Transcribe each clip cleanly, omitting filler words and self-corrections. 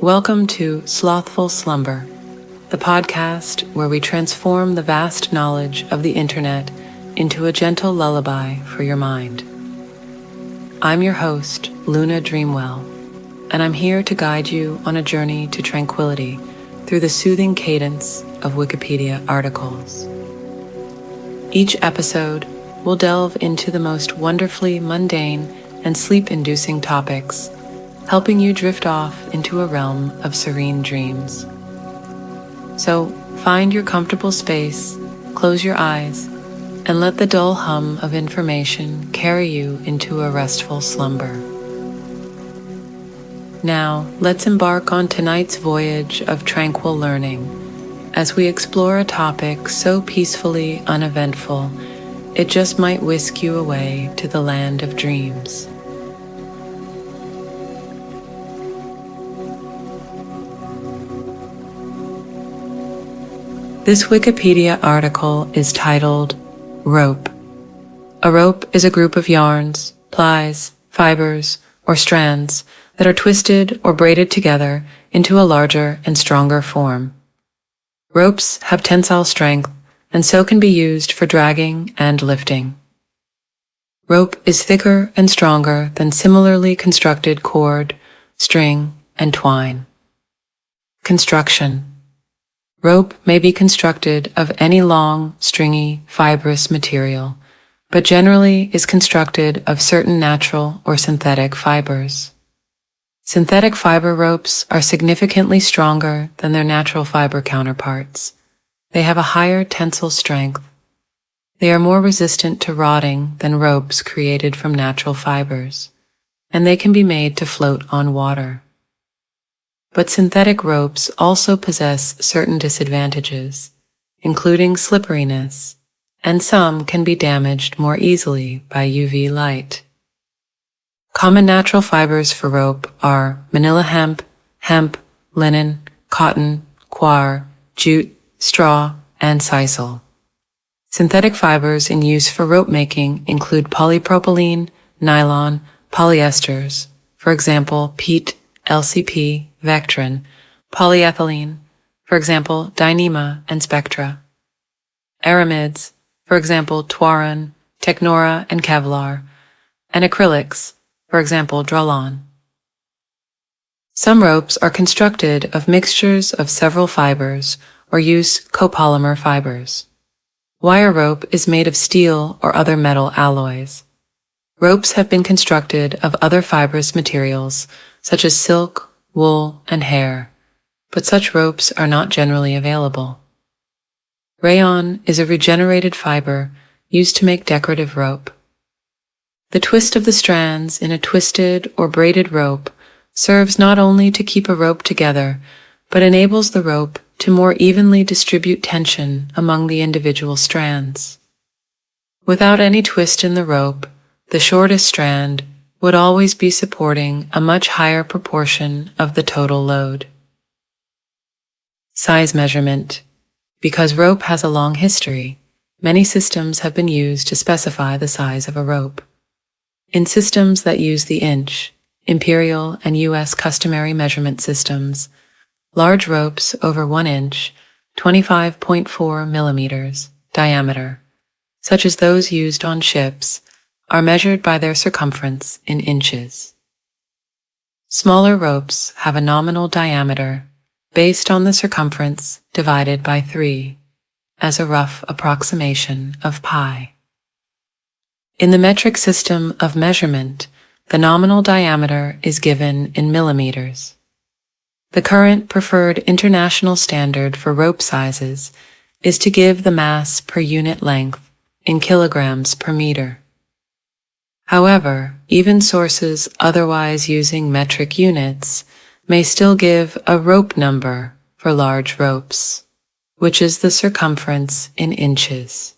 Welcome to Slothful Slumber, the podcast where we transform the vast knowledge of the internet into a gentle lullaby for your mind. I'm your host, Luna Dreamwell, and I'm here to guide you on a journey to tranquility through the soothing cadence of Wikipedia articles. Each episode will delve into the most wonderfully mundane and sleep-inducing topics, helping you drift off into a realm of serene dreams. So find your comfortable space, close your eyes, and let the dull hum of information carry you into a restful slumber. Now, let's embark on tonight's voyage of tranquil learning as we explore a topic so peacefully uneventful, it just might whisk you away to the land of dreams. This Wikipedia article is titled Rope. A rope is a group of yarns, plies, fibers, or strands that are twisted or braided together into a larger and stronger form. Ropes have tensile strength and so can be used for dragging and lifting. Rope is thicker and stronger than similarly constructed cord, string, and twine. Construction. Rope may be constructed of any long, stringy, fibrous material, but generally is constructed of certain natural or synthetic fibers. Synthetic fiber ropes are significantly stronger than their natural fiber counterparts. They have a higher tensile strength. They are more resistant to rotting than ropes created from natural fibers, and they can be made to float on water. But synthetic ropes also possess certain disadvantages, including slipperiness, and some can be damaged more easily by UV light. Common natural fibers for rope are manila hemp, linen, cotton, coir, jute, straw, and sisal. Synthetic fibers in use for rope making include polypropylene, nylon, polyesters, for example, peat, LCP, Vectrin, polyethylene, for example, Dyneema and Spectra, aramids, for example, Twaron, Technora, and Kevlar, and acrylics, for example, Dralon. Some ropes are constructed of mixtures of several fibers or use copolymer fibers. Wire rope is made of steel or other metal alloys. Ropes have been constructed of other fibrous materials such as silk, wool, and hair, but such ropes are not generally available. Rayon is a regenerated fiber used to make decorative rope. The twist of the strands in a twisted or braided rope serves not only to keep a rope together, but enables the rope to more evenly distribute tension among the individual strands. Without any twist in the rope, the shortest strand would always be supporting a much higher proportion of the total load. Size measurement. Because rope has a long history, many systems have been used to specify the size of a rope. In systems that use the inch, imperial and U.S. customary measurement systems, large ropes over 1 inch, 25.4 millimeters diameter, such as those used on ships, are measured by their circumference in inches. Smaller ropes have a nominal diameter based on the circumference divided by 3, as a rough approximation of pi. In the metric system of measurement, the nominal diameter is given in millimeters. The current preferred international standard for rope sizes is to give the mass per unit length in kilograms per meter. However, even sources otherwise using metric units may still give a rope number for large ropes, which is the circumference in inches.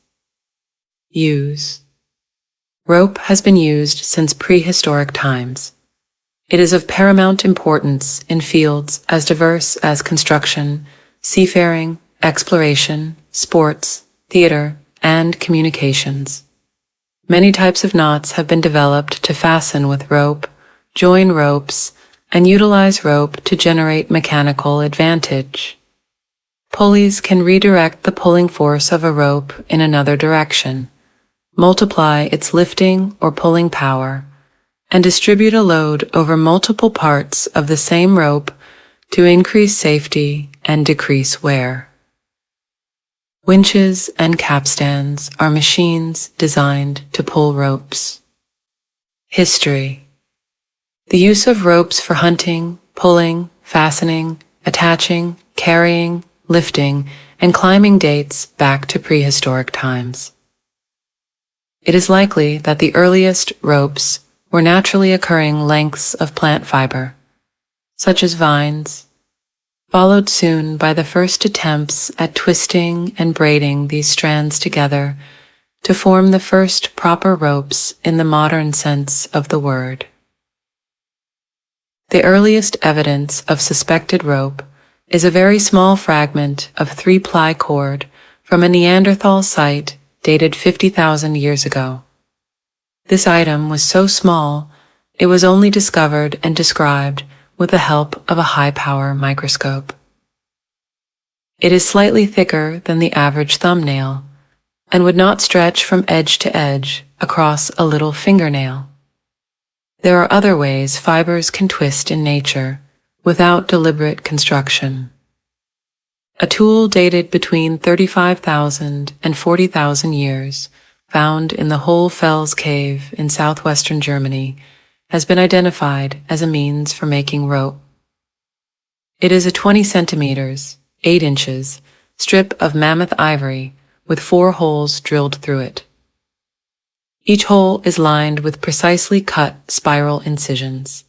Use. Rope has been used since prehistoric times. It is of paramount importance in fields as diverse as construction, seafaring, exploration, sports, theater, and communications. Many types of knots have been developed to fasten with rope, join ropes, and utilize rope to generate mechanical advantage. Pulleys can redirect the pulling force of a rope in another direction, multiply its lifting or pulling power, and distribute a load over multiple parts of the same rope to increase safety and decrease wear. Winches and capstans are machines designed to pull ropes. History. The use of ropes for hunting, pulling, fastening, attaching, carrying, lifting, and climbing dates back to prehistoric times. It is likely that the earliest ropes were naturally occurring lengths of plant fiber, such as vines, followed soon by the first attempts at twisting and braiding these strands together to form the first proper ropes in the modern sense of the word. The earliest evidence of suspected rope is a very small fragment of 3-ply cord from a Neanderthal site dated 50,000 years ago. This item was so small, it was only discovered and described with the help of a high-power microscope. It is slightly thicker than the average thumbnail and would not stretch from edge to edge across a little fingernail. There are other ways fibers can twist in nature without deliberate construction. A tool dated between 35,000 and 40,000 years, found in the Hohlfels cave in southwestern Germany, has been identified as a means for making rope. It is a 20 centimeters, 8 inches, strip of mammoth ivory with 4 holes drilled through it. Each hole is lined with precisely cut spiral incisions.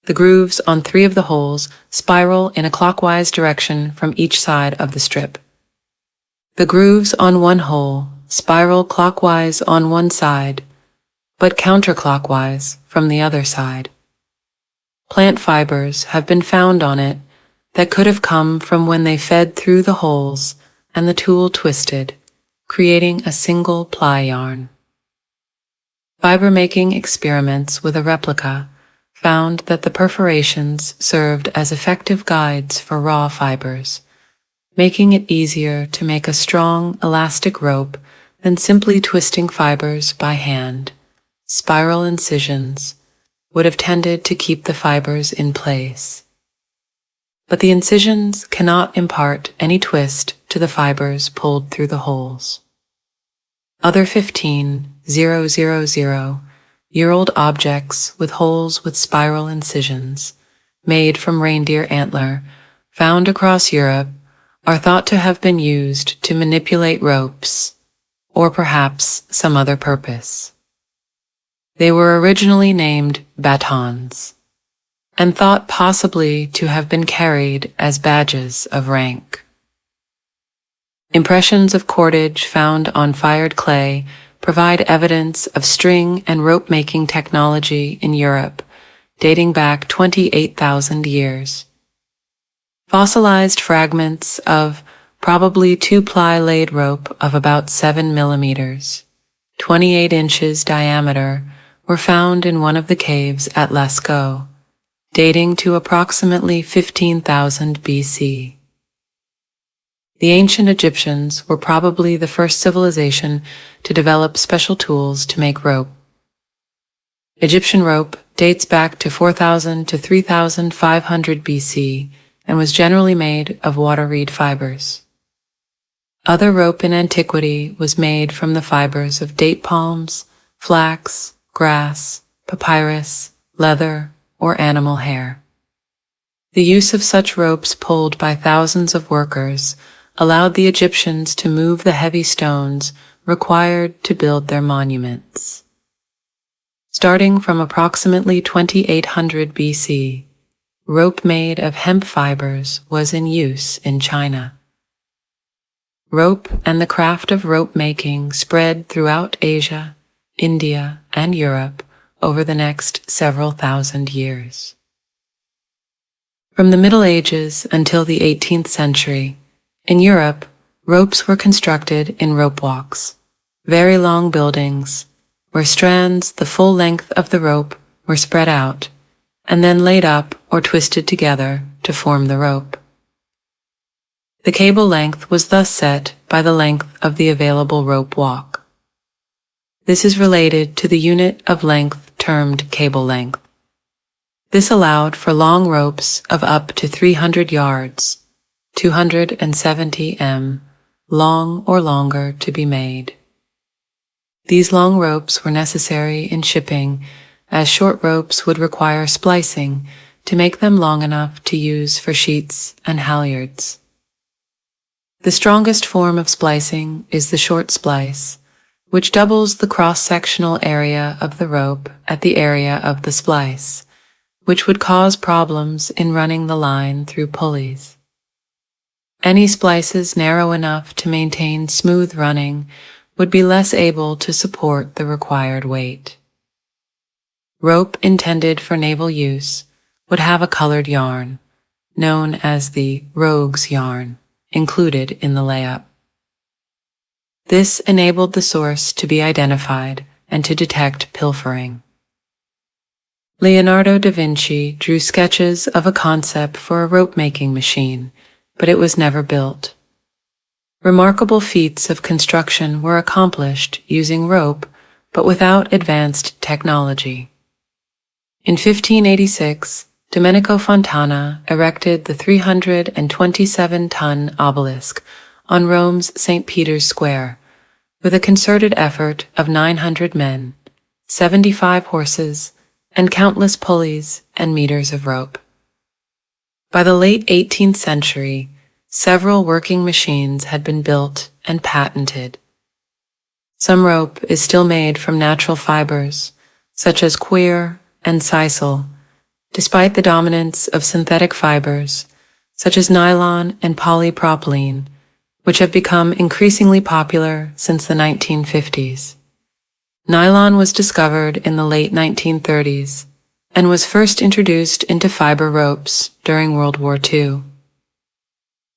The grooves on 3 of the holes spiral in a clockwise direction from each side of the strip. The grooves on one hole spiral clockwise on one side, but counterclockwise from the other side. Plant fibers have been found on it that could have come from when they fed through the holes and the tool twisted, creating a single ply yarn. Fiber-making experiments with a replica found that the perforations served as effective guides for raw fibers, making it easier to make a strong, elastic rope than simply twisting fibers by hand. Spiral incisions would have tended to keep the fibers in place. But the incisions cannot impart any twist to the fibers pulled through the holes. Other 15,000-year-old objects with holes with spiral incisions, made from reindeer antler, found across Europe, are thought to have been used to manipulate ropes, or perhaps some other purpose. They were originally named batons, and thought possibly to have been carried as badges of rank. Impressions of cordage found on fired clay provide evidence of string and rope-making technology in Europe, dating back 28,000 years. Fossilized fragments of probably 2-ply laid rope of about 7 millimeters, 28 inches diameter, were found in one of the caves at Lascaux, dating to approximately 15,000 BC. The ancient Egyptians were probably the first civilization to develop special tools to make rope. Egyptian rope dates back to 4,000 to 3,500 BC and was generally made of water reed fibers. Other rope in antiquity was made from the fibers of date palms, flax, grass, papyrus, leather, or animal hair. The use of such ropes pulled by thousands of workers allowed the Egyptians to move the heavy stones required to build their monuments. Starting from approximately 2800 BC, rope made of hemp fibers was in use in China. Rope and the craft of rope making spread throughout Asia, India, and Europe over the next several thousand years. From the Middle Ages until the 18th century, in Europe, ropes were constructed in rope walks, very long buildings, where strands the full length of the rope were spread out, and then laid up or twisted together to form the rope. The cable length was thus set by the length of the available rope walk. This is related to the unit of length termed cable length. This allowed for long ropes of up to 300 yards, 270 m, long or longer to be made. These long ropes were necessary in shipping, as short ropes would require splicing to make them long enough to use for sheets and halyards. The strongest form of splicing is the short splice, which doubles the cross-sectional area of the rope at the area of the splice, which would cause problems in running the line through pulleys. Any splices narrow enough to maintain smooth running would be less able to support the required weight. Rope intended for naval use would have a colored yarn, known as the rogue's yarn, included in the layup. This enabled the source to be identified and to detect pilfering. Leonardo da Vinci drew sketches of a concept for a rope-making machine, but it was never built. Remarkable feats of construction were accomplished using rope, but without advanced technology. In 1586, Domenico Fontana erected the 327-ton obelisk on Rome's St. Peter's Square, with a concerted effort of 900 men, 75 horses, and countless pulleys and meters of rope. By the late 18th century, several working machines had been built and patented. Some rope is still made from natural fibers, such as queer and sisal, despite the dominance of synthetic fibers, such as nylon and polypropylene, which have become increasingly popular since the 1950s. Nylon was discovered in the late 1930s and was first introduced into fiber ropes during World War II.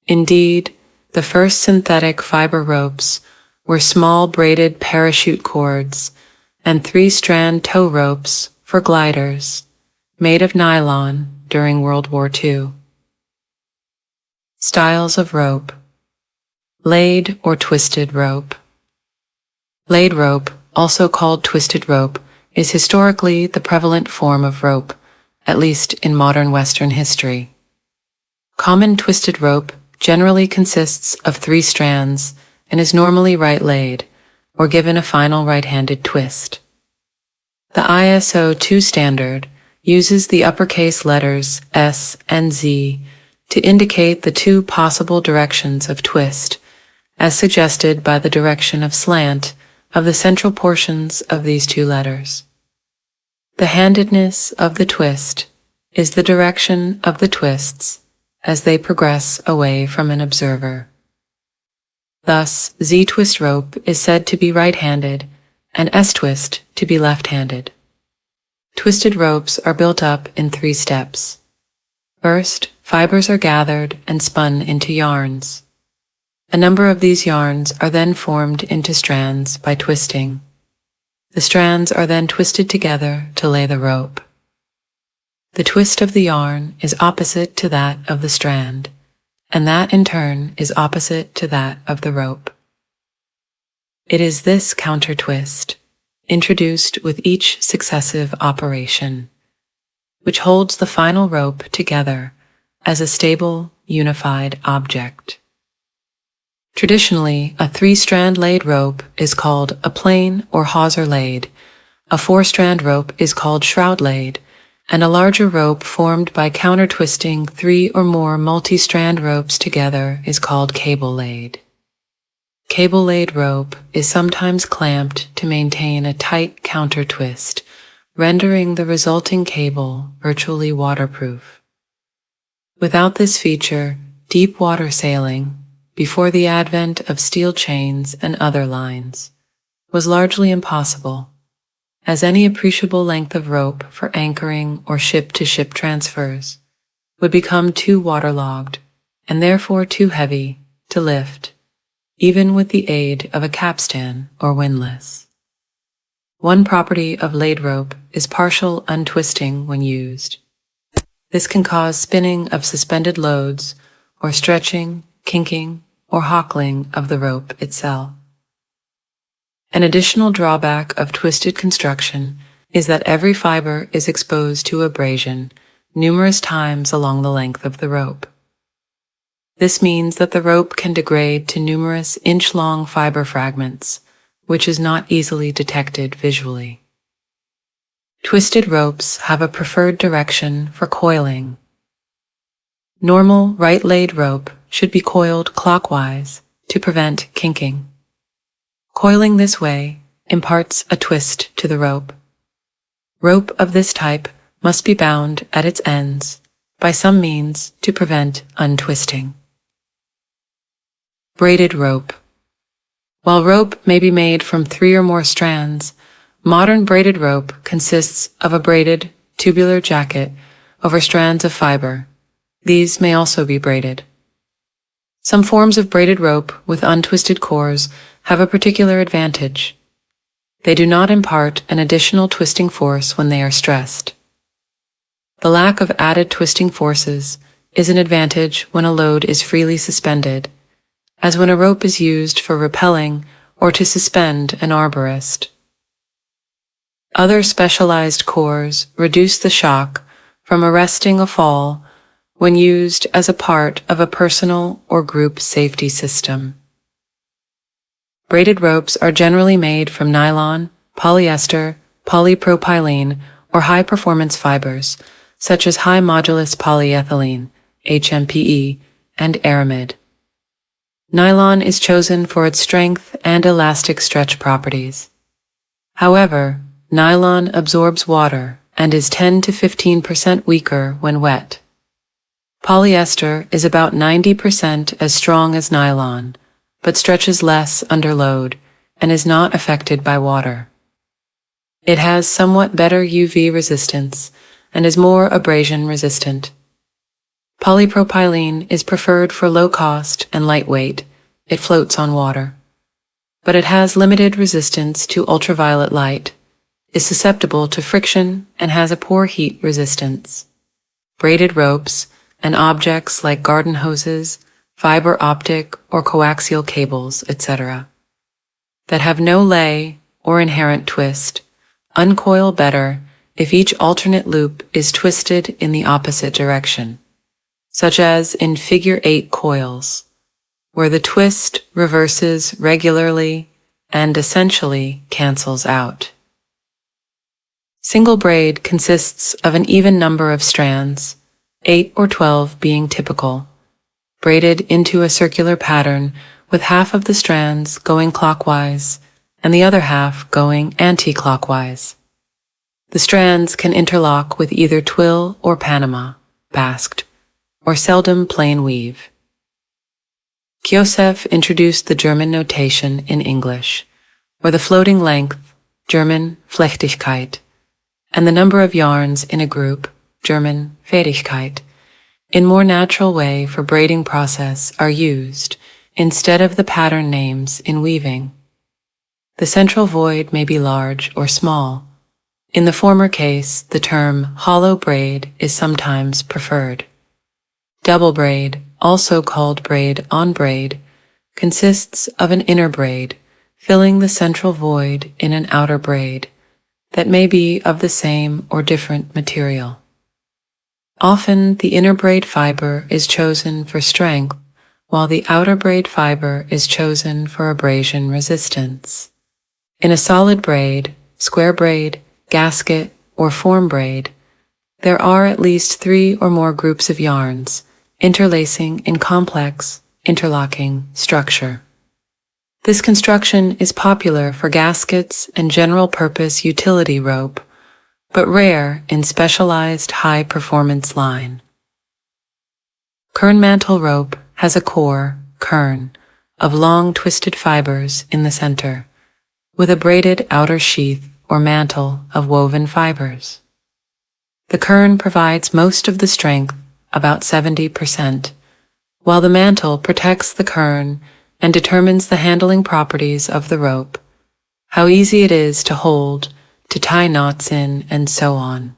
Indeed, the first synthetic fiber ropes were small braided parachute cords and 3-strand tow ropes for gliders made of nylon during World War II. Styles of rope. Laid or twisted rope. Laid rope, also called twisted rope, is historically the prevalent form of rope, at least in modern Western history. Common twisted rope generally consists of 3 strands and is normally right-laid, or given a final right-handed twist. The ISO 2 standard uses the uppercase letters S and Z to indicate the 2 possible directions of twist, as suggested by the direction of slant of the central portions of these 2 letters. The handedness of the twist is the direction of the twists as they progress away from an observer. Thus, Z-twist rope is said to be right-handed and S-twist to be left-handed. Twisted ropes are built up in 3 steps. First, fibers are gathered and spun into yarns. A number of these yarns are then formed into strands by twisting. The strands are then twisted together to lay the rope. The twist of the yarn is opposite to that of the strand, and that in turn is opposite to that of the rope. It is this counter-twist, introduced with each successive operation, which holds the final rope together as a stable, unified object. Traditionally, a 3-strand laid rope is called a plain or hawser laid, a 4-strand rope is called shroud laid, and a larger rope formed by counter-twisting 3 or more multi-strand ropes together is called cable laid. Cable laid rope is sometimes clamped to maintain a tight counter-twist, rendering the resulting cable virtually waterproof. Without this feature, deep water sailing, before the advent of steel chains and other lines, was largely impossible, as any appreciable length of rope for anchoring or ship-to-ship transfers would become too waterlogged and therefore too heavy to lift, even with the aid of a capstan or windlass. One property of laid rope is partial untwisting when used. This can cause spinning of suspended loads or stretching, kinking, or hockling of the rope itself. An additional drawback of twisted construction is that every fiber is exposed to abrasion numerous times along the length of the rope. This means that the rope can degrade to numerous inch-long fiber fragments, which is not easily detected visually. Twisted ropes have a preferred direction for coiling. Normal right-laid rope should be coiled clockwise to prevent kinking. Coiling this way imparts a twist to the rope. Rope of this type must be bound at its ends by some means to prevent untwisting. Braided rope. While rope may be made from 3 or more strands, modern braided rope consists of a braided, tubular jacket over strands of fiber. These may also be braided. Some forms of braided rope with untwisted cores have a particular advantage. They do not impart an additional twisting force when they are stressed. The lack of added twisting forces is an advantage when a load is freely suspended, as when a rope is used for rappelling or to suspend an arborist. Other specialized cores reduce the shock from arresting a fall when used as a part of a personal or group safety system. Braided ropes are generally made from nylon, polyester, polypropylene, or high-performance fibers, such as high-modulus polyethylene, HMPE, and aramid. Nylon is chosen for its strength and elastic stretch properties. However, nylon absorbs water and is 10 to 15% weaker when wet. Polyester is about 90% as strong as nylon, but stretches less under load and is not affected by water. It has somewhat better UV resistance and is more abrasion resistant. Polypropylene is preferred for low cost and lightweight. It floats on water. But it has limited resistance to ultraviolet light, is susceptible to friction, and has a poor heat resistance. Braided ropes and objects like garden hoses, fiber optic or coaxial cables, etc., that have no lay or inherent twist, uncoil better if each alternate loop is twisted in the opposite direction, such as in Figure 8 coils, where the twist reverses regularly and essentially cancels out. Single braid consists of an even number of strands, 8 or 12 being typical, braided into a circular pattern with half of the strands going clockwise and the other half going anti-clockwise. The strands can interlock with either twill or Panama, basked, or seldom plain weave. Kjosef introduced the German notation in English, where the floating length, German Flechtigkeit, and the number of yarns in a group, German Fädigkeit, in more natural way for braiding process are used instead of the pattern names in weaving. The central void may be large or small. In the former case, the term hollow braid is sometimes preferred. Double braid, also called braid on braid, consists of an inner braid filling the central void in an outer braid that may be of the same or different material. Often the inner braid fiber is chosen for strength, while the outer braid fiber is chosen for abrasion resistance. In a solid braid, square braid, gasket, or form braid, there are at least 3 or more groups of yarns interlacing in complex, interlocking structure. This construction is popular for gaskets and general-purpose utility rope, but rare in specialized high-performance line. Kern mantle rope has a core, kern, of long twisted fibers in the center, with a braided outer sheath or mantle of woven fibers. The kern provides most of the strength, about 70%, while the mantle protects the kern and determines the handling properties of the rope, how easy it is to hold, to tie knots in, and so on.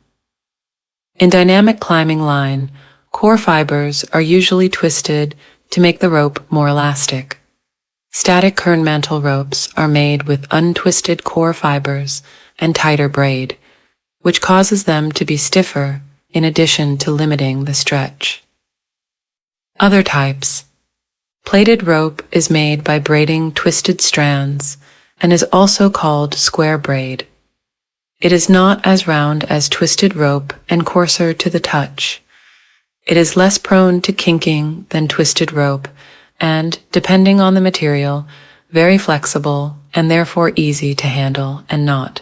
In dynamic climbing line, core fibers are usually twisted to make the rope more elastic. Static kern mantle ropes are made with untwisted core fibers and tighter braid, which causes them to be stiffer in addition to limiting the stretch. Other types. Plaited rope is made by braiding twisted strands and is also called square braid. It is not as round as twisted rope and coarser to the touch. It is less prone to kinking than twisted rope and, depending on the material, very flexible and therefore easy to handle and knot.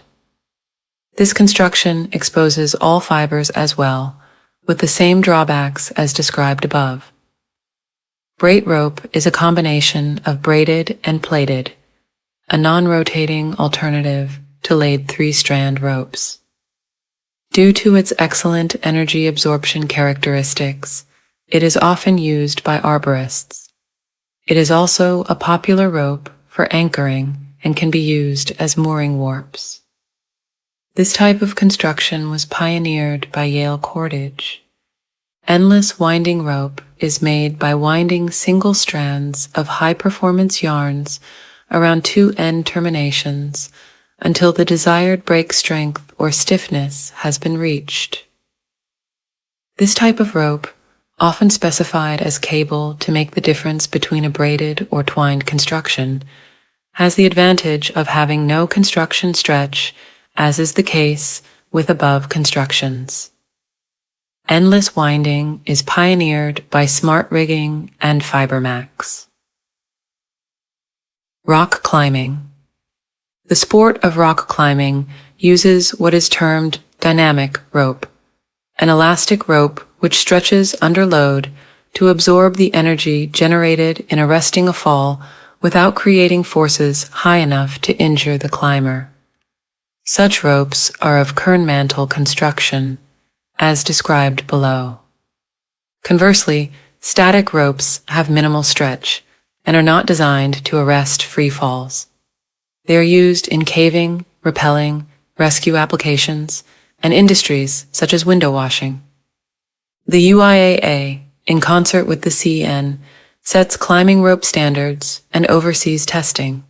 This construction exposes all fibers as well, with the same drawbacks as described above. Braid rope is a combination of braided and plaited, a non-rotating alternative to laid 3-strand ropes. Due to its excellent energy absorption characteristics, it is often used by arborists. It is also a popular rope for anchoring and can be used as mooring warps. This type of construction was pioneered by Yale Cordage. Endless winding rope is made by winding single strands of high-performance yarns around 2 end terminations until the desired break strength or stiffness has been reached. This type of rope, often specified as cable to make the difference between a braided or twined construction, has the advantage of having no construction stretch, as is the case with above constructions. Endless winding is pioneered by Smart Rigging and FiberMax. Rock climbing. The sport of rock climbing uses what is termed dynamic rope, an elastic rope which stretches under load to absorb the energy generated in arresting a fall without creating forces high enough to injure the climber. Such ropes are of kern mantle construction, as described below. Conversely, static ropes have minimal stretch and are not designed to arrest free falls. They are used in caving, rappelling, rescue applications, and industries such as window washing. The UIAA, in concert with the CN, sets climbing rope standards and oversees testing.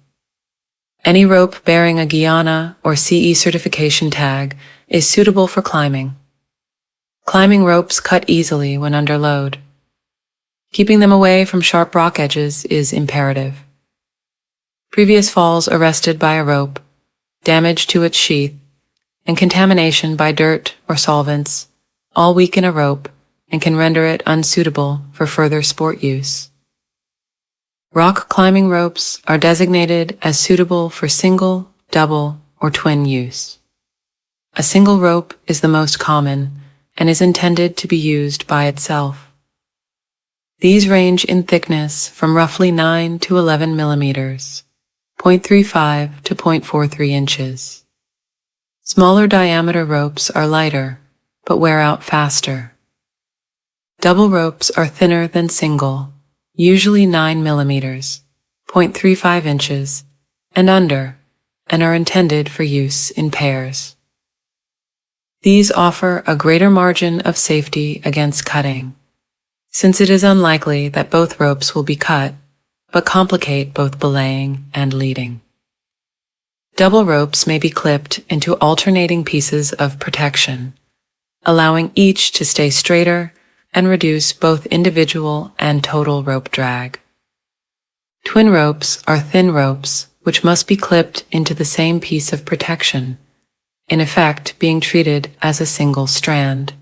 Any rope bearing a Guyana or CE certification tag is suitable for climbing. Climbing ropes cut easily when under load. Keeping them away from sharp rock edges is imperative. Previous falls arrested by a rope, damage to its sheath, and contamination by dirt or solvents all weaken a rope and can render it unsuitable for further sport use. Rock climbing ropes are designated as suitable for single, double, or twin use. A single rope is the most common and is intended to be used by itself. These range in thickness from roughly 9 to 11 millimeters, 0.35 to 0.43 inches. Smaller diameter ropes are lighter, but wear out faster. Double ropes are thinner than single, usually 9 millimeters, 0.35 inches, and under, and are intended for use in pairs. These offer a greater margin of safety against cutting, since it is unlikely that both ropes will be cut, but complicate both belaying and leading. Double ropes may be clipped into alternating pieces of protection, allowing each to stay straighter and reduce both individual and total rope drag. Twin ropes are thin ropes which must be clipped into the same piece of protection, in effect being treated as a single strand.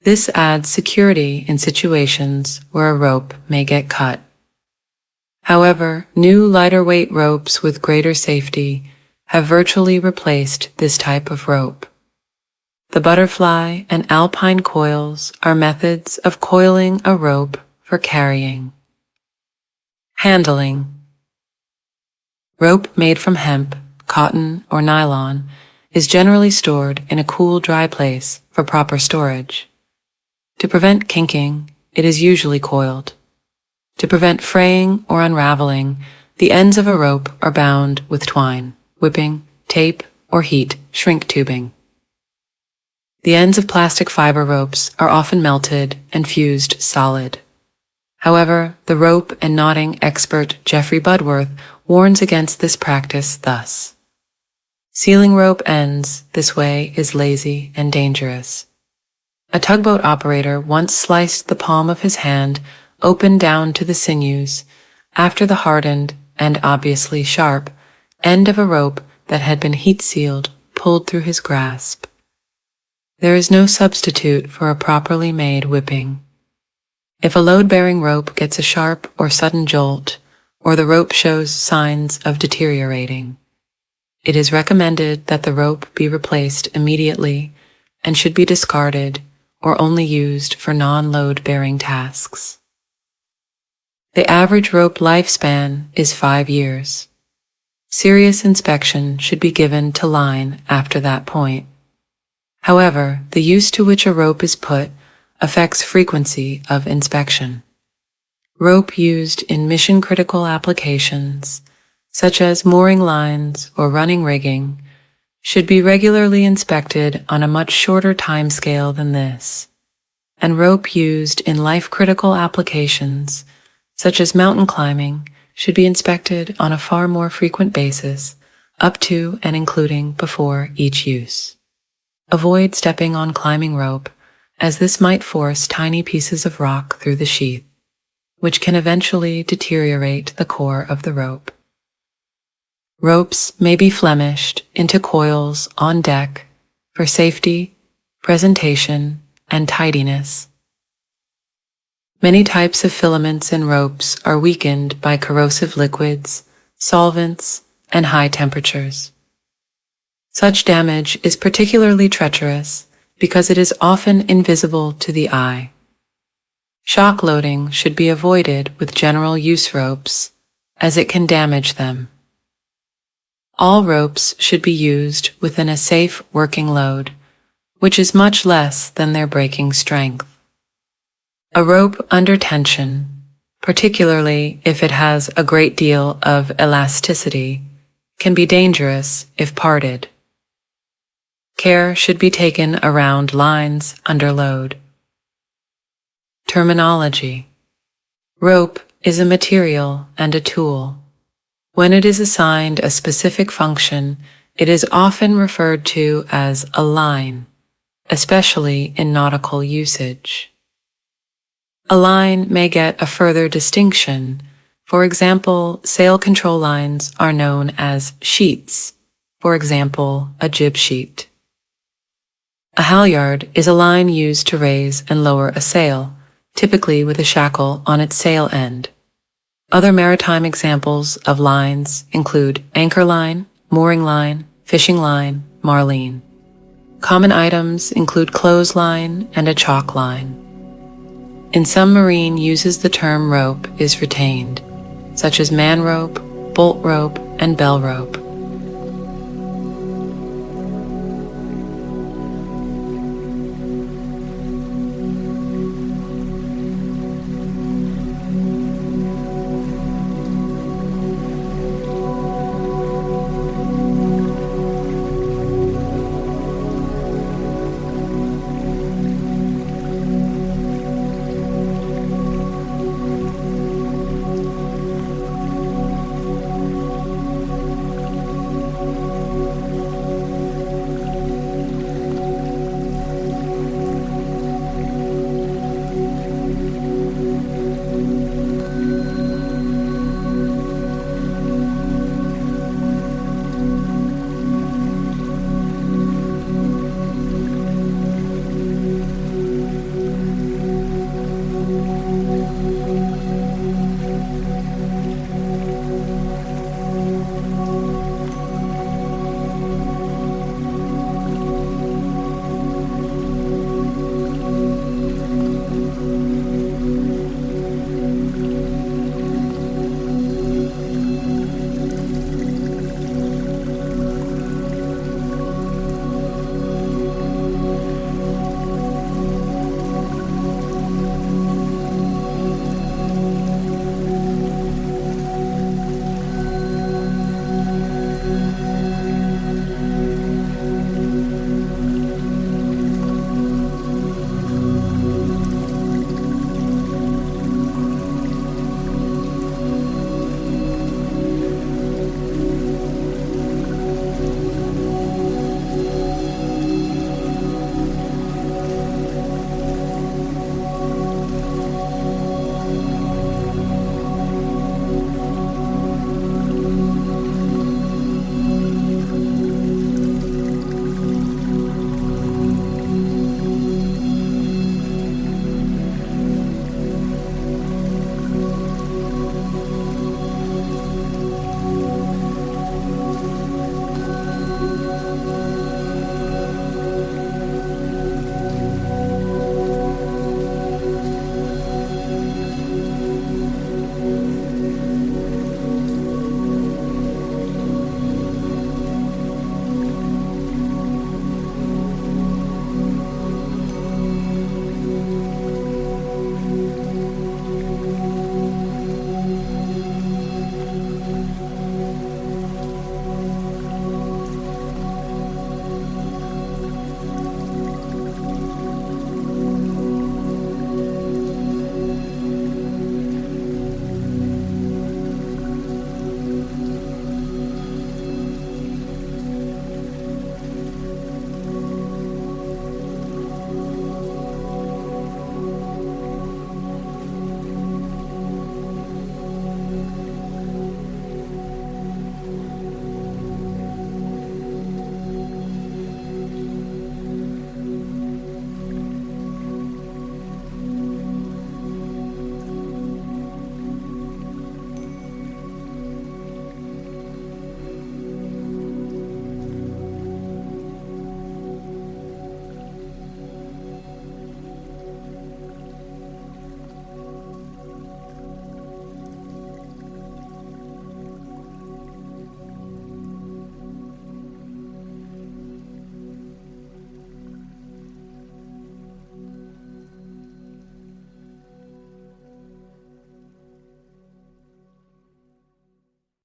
This adds security in situations where a rope may get cut. However, new lighter weight ropes with greater safety have virtually replaced this type of rope. The butterfly and alpine coils are methods of coiling a rope for carrying. Handling. Rope made from hemp, cotton, or nylon is generally stored in a cool, dry place for proper storage. To prevent kinking, it is usually coiled. To prevent fraying or unraveling, the ends of a rope are bound with twine, whipping, tape, or heat shrink tubing. The ends of plastic fiber ropes are often melted and fused solid. However, the rope and knotting expert Jeffrey Budworth warns against this practice thus: sealing rope ends this way is lazy and dangerous. A tugboat operator once sliced the palm of his hand open down to the sinews after the hardened and obviously sharp end of a rope that had been heat-sealed pulled through his grasp. There is no substitute for a properly made whipping. If a load-bearing rope gets a sharp or sudden jolt, or the rope shows signs of deteriorating, it is recommended that the rope be replaced immediately and should be discarded or only used for non-load-bearing tasks. The average rope lifespan is 5 years. Serious inspection should be given to line after that point. However, the use to which a rope is put affects frequency of inspection. Rope used in mission-critical applications, such as mooring lines or running rigging, should be regularly inspected on a much shorter timescale than this, and rope used in life-critical applications, such as mountain climbing, should be inspected on a far more frequent basis, up to and including before each use. Avoid stepping on climbing rope, as this might force tiny pieces of rock through the sheath, which can eventually deteriorate the core of the rope. Ropes may be flemished into coils on deck for safety, presentation, and tidiness. Many types of filaments in ropes are weakened by corrosive liquids, solvents, and high temperatures. Such damage is particularly treacherous because it is often invisible to the eye. Shock loading should be avoided with general use ropes, as it can damage them. All ropes should be used within a safe working load, which is much less than their breaking strength. A rope under tension, particularly if it has a great deal of elasticity, can be dangerous if parted. Care should be taken around lines under load. Terminology. Rope is a material and a tool. When it is assigned a specific function, it is often referred to as a line, especially in nautical usage. A line may get a further distinction. For example, sail control lines are known as sheets, for example, a jib sheet. A halyard is a line used to raise and lower a sail, typically with a shackle on its sail end. Other maritime examples of lines include anchor line, mooring line, fishing line, marline. Common items include clothesline and a chalk line. In some marine uses, the term rope is retained, such as man rope, bolt rope, and bell rope.